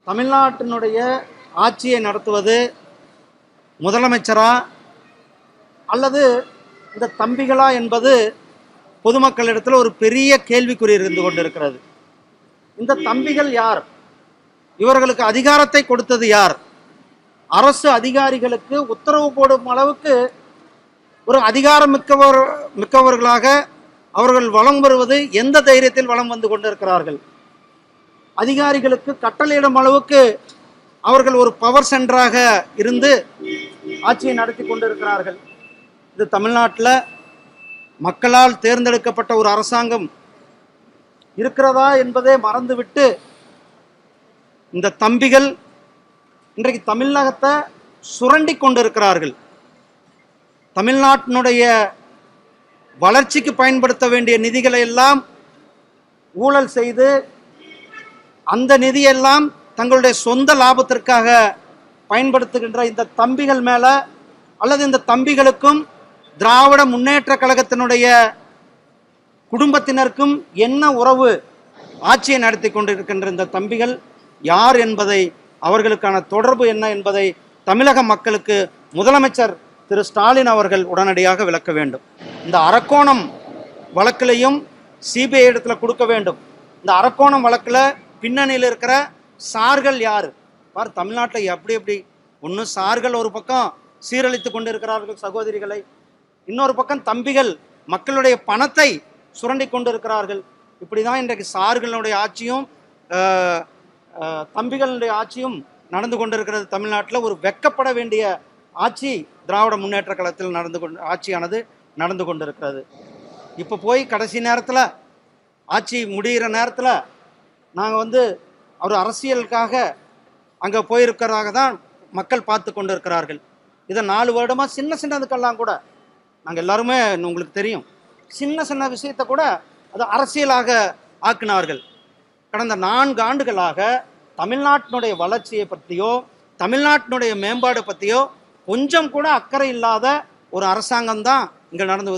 தமிழ்நாட்டினுடைய ஆட்சியை நடத்துவது முதலமைச்சரா அல்லது இந்த தம்பிகளா என்பது பொதுமக்களிடத்தில் ஒரு பெரிய கேள்விக்குறி இருந்து கொண்டிருக்கிறது. இந்த தம்பிகள் யார்? இவர்களுக்கு அதிகாரத்தை கொடுத்தது யார்? அரசு அதிகாரிகளுக்கு உத்தரவு போடும் அளவுக்கு ஒரு அதிகாரம் மிக்கவர்களாக அவர்கள் வலம் வருவது எந்த தைரியத்தில் வலம் வந்து கொண்டிருக்கிறார்கள்? அதிகாரிகளுக்கு கட்டளையிடும் அளவுக்கு அவர்கள் ஒரு பவர் சென்டராக இருந்து ஆட்சியை நடத்தி கொண்டிருக்கிறார்கள். இது தமிழ்நாட்டில் மக்களால் தேர்ந்தெடுக்கப்பட்ட ஒரு அரசாங்கம் இருக்கிறதா என்பதை மறந்துவிட்டு இந்த தம்பிகள் இன்றைக்கு தமிழகத்தை சுரண்டி கொண்டிருக்கிறார்கள். தமிழ்நாட்டினுடைய வளர்ச்சிக்கு பயன்படுத்த வேண்டிய நிதிகளை எல்லாம் ஊழல் செய்து அந்த நிதியெல்லாம் தங்களுடைய சொந்த லாபத்திற்காக பயன்படுத்துகின்ற இந்த தம்பிகள் மேலே அல்லது இந்த தம்பிகளுக்கும் திராவிட முன்னேற்ற கழகத்தினுடைய குடும்பத்தினருக்கும் என்ன உறவு? ஆட்சியை நடத்தி கொண்டிருக்கின்ற இந்த தம்பிகள் யார் என்பதை, அவர்களுக்கான தொடர்பு என்ன என்பதை தமிழக மக்களுக்கு முதலமைச்சர் திரு ஸ்டாலின் அவர்கள் உடனடியாக விளக்க வேண்டும். இந்த அரக்கோணம் வழக்கிலையும் சிபிஐ இடத்துல கொடுக்க வேண்டும். இந்த அரக்கோணம் வழக்கில் பின்னணியில் இருக்கிற சார்கள் யார்? பார், தமிழ்நாட்டில் எப்படி ஒன்று சார்கள் ஒரு பக்கம் சீரழித்து கொண்டிருக்கிறார்கள் சகோதரிகளை, இன்னொரு பக்கம் தம்பிகள் மக்களுடைய பணத்தை சுரண்டி கொண்டிருக்கிறார்கள். இப்படி தான் இன்றைக்கு சார்களுடைய ஆட்சியும் தம்பிகளுடைய ஆட்சியும் நடந்து கொண்டிருக்கிறது. தமிழ்நாட்டில் ஒரு வெட்கப்பட வேண்டிய ஆட்சி திராவிட முன்னேற்ற கழகத்தில் ஆட்சியானது நடந்து கொண்டிருக்கிறது. இப்போ போய் கடைசி நேரத்தில் ஆட்சி முடிகிற நேரத்தில் நாங்கள் ஒரு அரசியலுக்காக அங்கே போயிருக்கிறதாக தான் மக்கள் பார்த்து கொண்டு இருக்கிறார்கள். இதை 4 வருடமாக சின்னதுக்கெல்லாம் கூட நாங்கள் எல்லாருமே உங்களுக்கு தெரியும், சின்ன விஷயத்தை கூட அது அரசியலாக ஆக்கினார்கள். கடந்த 4 ஆண்டுகளாக தமிழ்நாட்டினுடைய வளர்ச்சியை பற்றியோ தமிழ்நாட்டினுடைய மேம்பாடு பற்றியோ கொஞ்சம் கூட அக்கறை இல்லாத ஒரு அரசாங்கம் தான் இங்கே நடந்து